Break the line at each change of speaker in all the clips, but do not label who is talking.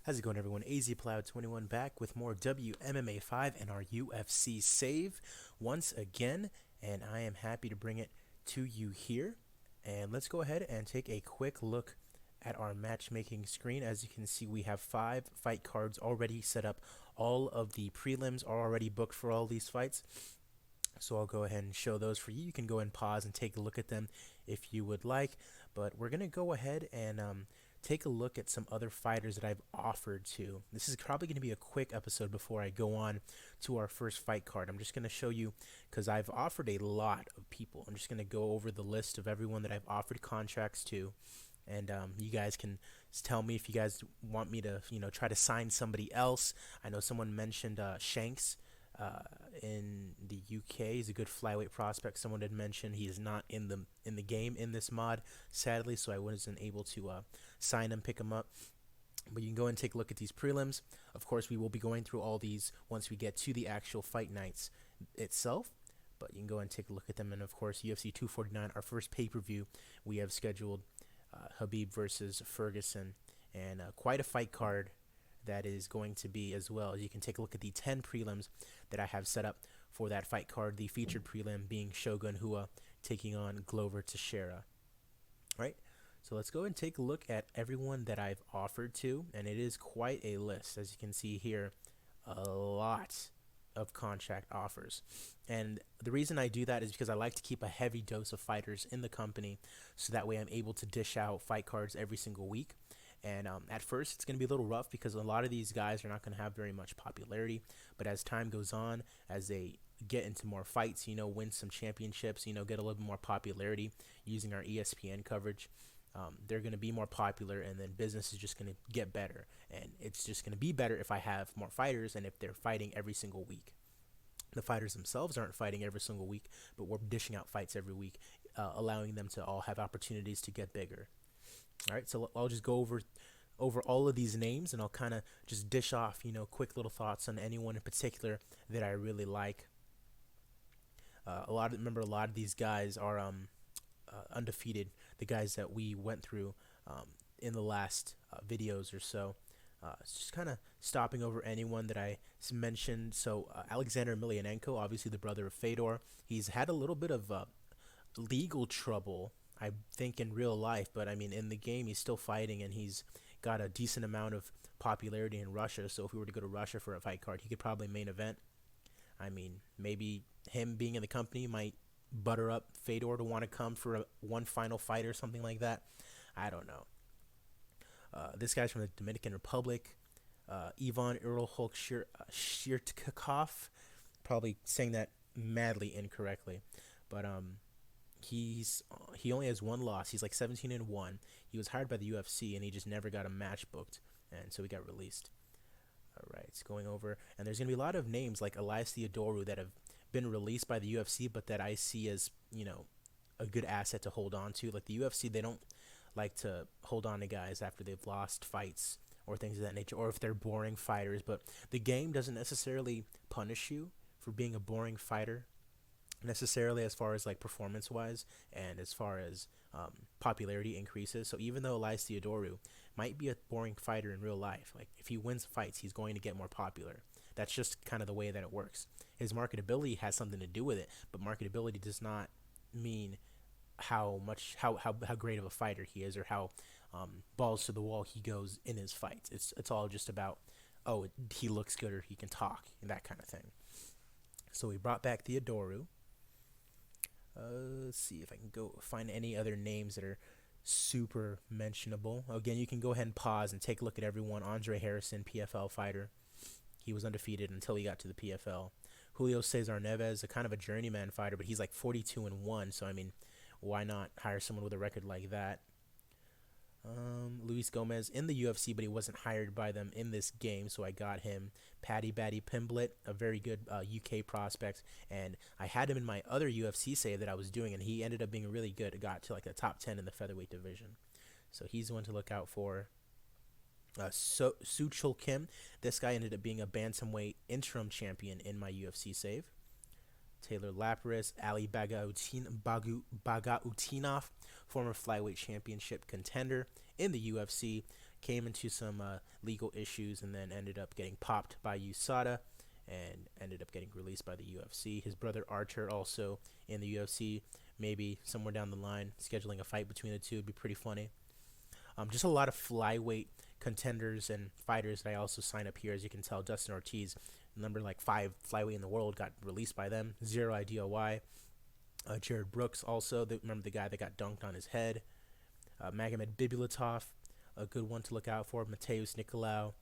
How's it going, everyone? AZPlow21 back with more WMMA 5 and our UFC save once again, and I am happy to bring it to you here. And let's go ahead and take a quick look at our matchmaking screen. As you can see, we have 5 fight cards already set up. All of the prelims are already booked for all these fights, so I'll go ahead and show those for you. You can go and pause and take a look at them if you would like, but we're going to go ahead and take a look at some other fighters that I've offered to. This is probably going to be a quick episode before I go on to our first fight card. I'm just going to show you, because I've offered a lot of people. I'm just going to go over the list of everyone that I've offered contracts to, and you guys can tell me if you guys want me to, try to sign somebody else. I know someone mentioned Shanks in the UK. He's a good flyweight prospect. Someone had mentioned he is not in the game in this mod, sadly, so I wasn't able to sign him, pick him up. But you can go and take a look at these prelims. Of course, we will be going through all these once we get to the actual fight nights itself. But you can go and take a look at them. And of course, UFC 249, our first pay-per-view, we have scheduled Habib versus Ferguson, and quite a fight card that is going to be as well. You can take a look at the 10 prelims that I have set up for that fight card. The featured prelim being Shogun Hua taking on Glover Teixeira. Right? So let's go and take a look at everyone that I've offered to, and it is quite a list. As you can see here, a lot of contract offers. And the reason I do that is because I like to keep a heavy dose of fighters in the company, so that way I'm able to dish out fight cards every single week. And at first, it's going to be a little rough because a lot of these guys are not going to have very much popularity. But as time goes on, as they get into more fights, win some championships, get a little bit more popularity using our ESPN coverage, they're going to be more popular, and then business is just going to get better. And it's just going to be better if I have more fighters and if they're fighting every single week. The fighters themselves aren't fighting every single week, but we're dishing out fights every week, allowing them to all have opportunities to get bigger. All right, so I'll just go over all of these names, and I'll kind of just dish off, quick little thoughts on anyone in particular that I really like. A lot of these guys are undefeated. The guys that we went through in the last videos or so. It's just kind of stopping over anyone that I mentioned. So Alexander Emelianenko, obviously the brother of Fedor, he's had a little bit of legal trouble, I think, in real life, but I mean in the game he's still fighting, and he's got a decent amount of popularity in Russia. So if we were to go to Russia for a fight card, he could probably main event. I mean, maybe him being in the company might butter up Fedor to want to come for one final fight or something like that. I don't know. This guy's from the Dominican Republic, Ivan Erlhulk Shirtkakov, probably saying that madly incorrectly, but he only has one loss. He's like 17-1. He was hired by the UFC, and he just never got a match booked, and so he got released. All right, it's going over, and there's gonna be a lot of names like Elias Theodorou that have been released by the UFC, but that I see as a good asset to hold on to. Like the UFC, they don't like to hold on to guys after they've lost fights or things of that nature, or if they're boring fighters. But the game doesn't necessarily punish you for being a boring fighter necessarily, as far as like performance wise and as far as popularity increases. So even though Elias Theodorou might be a boring fighter in real life, like if he wins fights, he's going to get more popular. That's just kind of the way that it works. His marketability has something to do with it, but marketability does not mean how great of a fighter he is, or how balls to the wall he goes in his fights. It's all just about, he looks good, or he can talk, and that kind of thing. So we brought back Theodorou. Let's see if I can go find any other names that are super mentionable. Again, you can go ahead and pause and take a look at everyone. Andre Harrison, PFL fighter. He was undefeated until he got to the PFL. Julio Cesar Neves, a kind of a journeyman fighter, but he's like 42-1. So I mean, why not hire someone with a record like that? Luis Gomez in the UFC, but he wasn't hired by them in this game, so I got him. Paddy Baddy Pimblett, a very good UK prospect, and I had him in my other UFC save that I was doing, and he ended up being really good. It got to like the top 10 in the featherweight division, so he's one to look out for. Suchul Kim, this guy ended up being a bantamweight interim champion in my UFC save. Taylor Lapras, Ali Bagautinov, former flyweight championship contender in the UFC. came into some legal issues and then ended up getting popped by USADA and ended up getting released by the UFC. His brother Archer also in the UFC. Maybe somewhere down the line, scheduling a fight between the two would be pretty funny. Just a lot of flyweight contenders and fighters that I also sign up here. As you can tell, Dustin Ortiz, number like 5 flyweight in the world, got released by them. Zero idea why. Jared Brooks also, remember the guy that got dunked on his head. Magomed Bibulatov, a good one to look out for. Mateus Nicolau.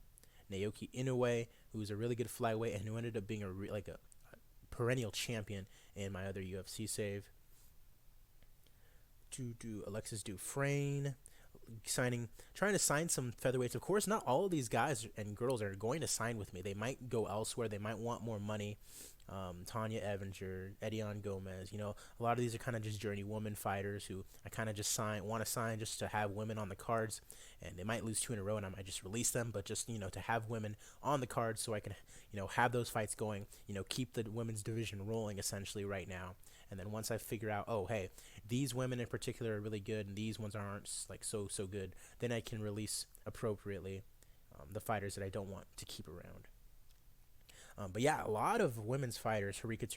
Naoki Inoue, who's a really good flyweight and who ended up being a perennial champion in my other UFC save. Alexis Dufresne, trying to sign some featherweights. Of course, not all of these guys and girls are going to sign with me. They might go elsewhere. They might want more money. Tanya Evinger, Edion Gomez. A lot of these are kind of just journeywoman fighters who I kind of just want to sign just to have women on the cards. And they might lose 2 in a row, and I might just release them. But just to have women on the cards so I can have those fights going. Keep the women's division rolling essentially right now. And then once I figure out, oh hey, these women in particular are really good, and these ones aren't like so good, then I can release appropriately the fighters that I don't want to keep around. But yeah, a lot of women's fighters: Harika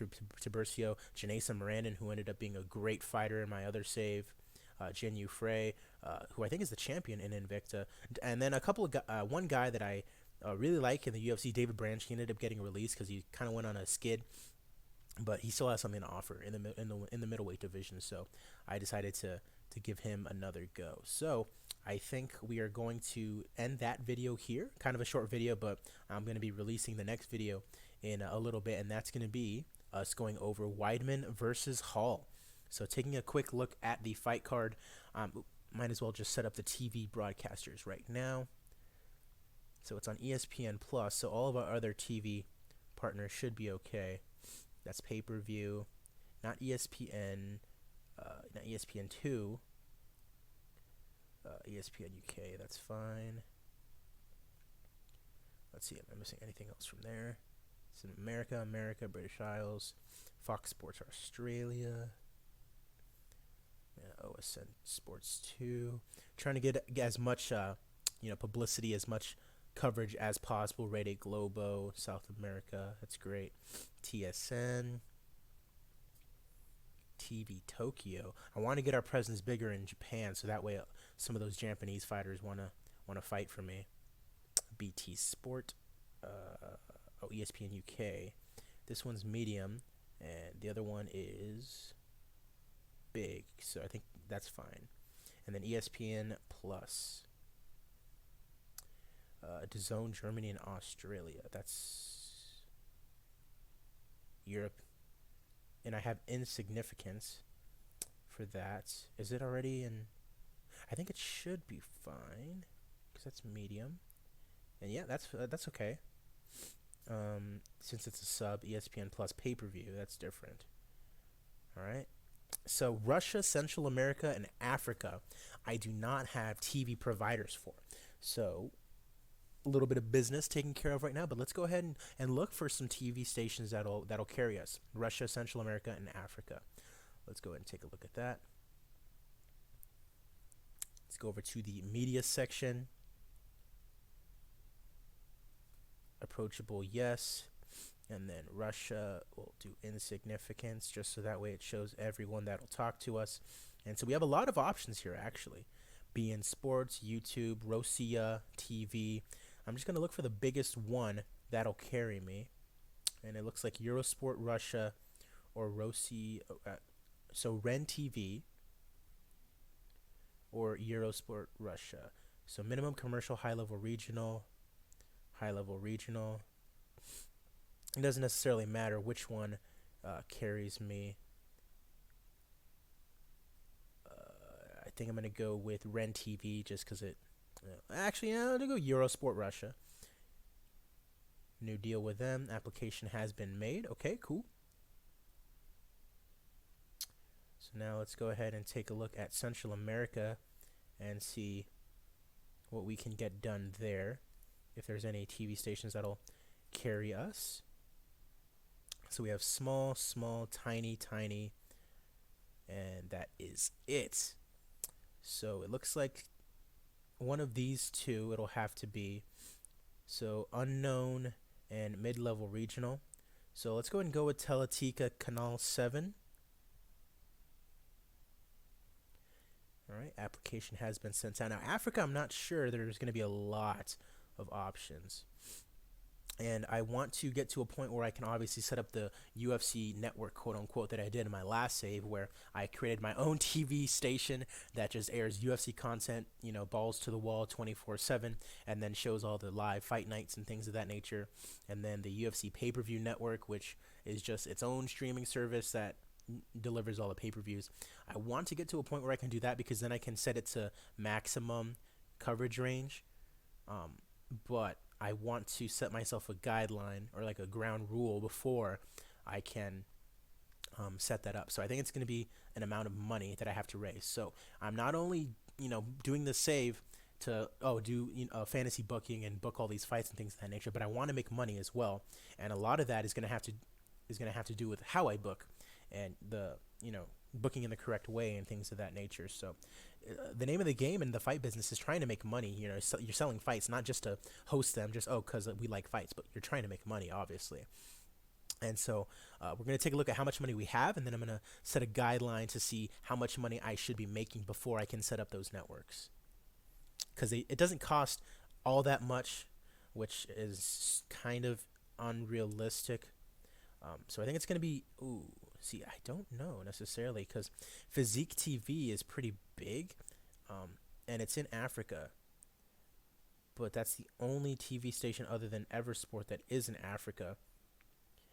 Tiburcio, Janessa Moranin, who ended up being a great fighter in my other save, Jin Yu Frey, who I think is the champion in Invicta, and then a couple of one guy that I really like in the UFC, David Branch. He ended up getting released because he kind of went on a skid, but he still has something to offer in the middleweight division. So I decided to give him another go. So I think we are going to end that video here. Kind of a short video, but I'm going to be releasing the next video in a little bit, and that's going to be us going over Weidman versus Hall. So taking a quick look at the fight card, might as well just set up the TV broadcasters right now. So it's on ESPN Plus, so all of our other TV partners should be okay. That's pay-per-view, not ESPN, not ESPN2, ESPN UK, that's fine. Let's see, am I missing anything else from there? It's in America, British Isles, Fox Sports Australia, OSN Sports 2. Trying to get as much, publicity, as much coverage as possible. Rede Globo, South America, that's great. TSN, TV Tokyo. I want to get our presence bigger in Japan, so that way some of those Japanese fighters want to fight for me. BT Sport, ESPN UK. This one's medium, and the other one is big, so I think that's fine. And then ESPN Plus, DAZN Germany and Australia. That's Europe. And I have insignificance for that. Is it already in? I think it should be fine because that's medium. And yeah, that's okay. Since it's a sub ESPN Plus pay-per-view, that's different. All right. So Russia, Central America, and Africa, I do not have TV providers for. So a little bit of business taken care of right now, but let's go ahead and look for some TV stations that'll carry us. Russia, Central America, and Africa. Let's go ahead and take a look at that. Let's go over to the media section. Approachable, yes. And then Russia, we'll do insignificance, just so that way it shows everyone that'll talk to us. And so we have a lot of options here, actually. BN Sports, YouTube, Rosia TV. I'm just going to look for the biggest one that'll carry me. And it looks like Eurosport Russia or Rosia. So Ren TV or Eurosport Russia. So minimum commercial, high-level regional. It doesn't necessarily matter which one carries me. I think I'm going to go with Ren TV just because it... Actually, I'm going to go Eurosport Russia. New deal with them. Application has been made. Okay, cool. So now let's go ahead and take a look at Central America and see what we can get done there. If there's any TV stations that'll carry us. So we have small, tiny, and that is it. So it looks like one of these two it'll have to be. So unknown and mid-level regional. So let's go ahead and go with Teletica Canal 7. All right, application has been sent out. Now, Africa, I'm not sure there's going to be a lot of options. And I want to get to a point where I can obviously set up the UFC network, quote unquote, that I did in my last save, where I created my own TV station that just airs UFC content, balls to the wall 24/7, and then shows all the live fight nights and things of that nature. And then the UFC pay-per-view network, which is just its own streaming service that delivers all the pay-per-views. I want to get to a point where I can do that, because then I can set it to maximum coverage range. But I want to set myself a guideline, or like a ground rule, before I can set that up. So I think it's going to be an amount of money that I have to raise. So I'm not only doing the save to do fantasy booking and book all these fights and things of that nature, but I want to make money as well. And a lot of that is going to have to do with how I book, and the booking in the correct way and things of that nature. So the name of the game in the fight business is trying to make money. You're selling fights, not just to host them, just because we like fights, but you're trying to make money, obviously. And so we're going to take a look at how much money we have, and then I'm going to set a guideline to see how much money I should be making before I can set up those networks. Because it doesn't cost all that much, which is kind of unrealistic. So I think it's going to be, see, I don't know necessarily, because Physique TV is pretty big, and it's in Africa. But that's the only TV station other than Eversport that is in Africa.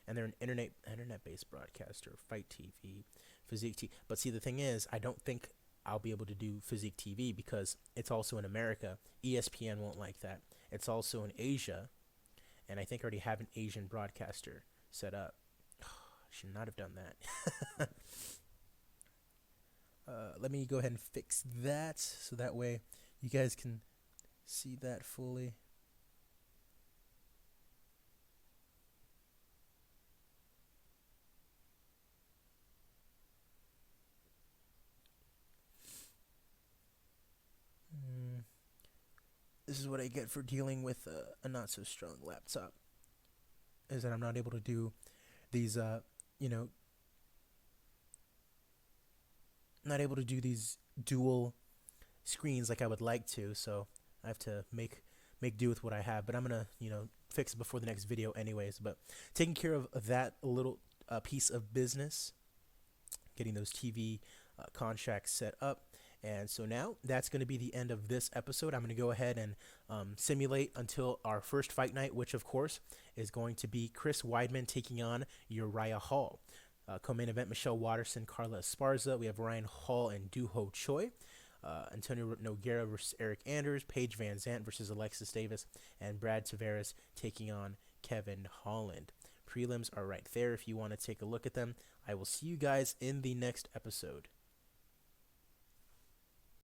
And they're an internet-based broadcaster, Fight TV, Physique TV. But see, the thing is, I don't think I'll be able to do Physique TV, because it's also in America. ESPN won't like that. It's also in Asia, and I think I already have an Asian broadcaster set up. Should not have done that. Let me go ahead and fix that, so that way you guys can see that fully. This is what I get for dealing with a not so strong laptop, is that I'm not able to do these not able to do these dual screens like I would like to. So I have to make do with what I have. But I'm gonna fix it before the next video anyways. But taking care of that little piece of business, getting those TV contracts set up. And so now that's going to be the end of this episode. I'm going to go ahead and simulate until our first fight night, which of course is going to be Chris Weidman taking on Uriah Hall. Co-main event, Michelle Watterson, Carla Esparza. We have Ryan Hall and Doo-Ho Choi. Antonio Nogueira versus Eric Anders. Paige Van Zandt versus Alexis Davis. And Brad Tavares taking on Kevin Holland. Prelims are right there if you want to take a look at them. I will see you guys in the next episode.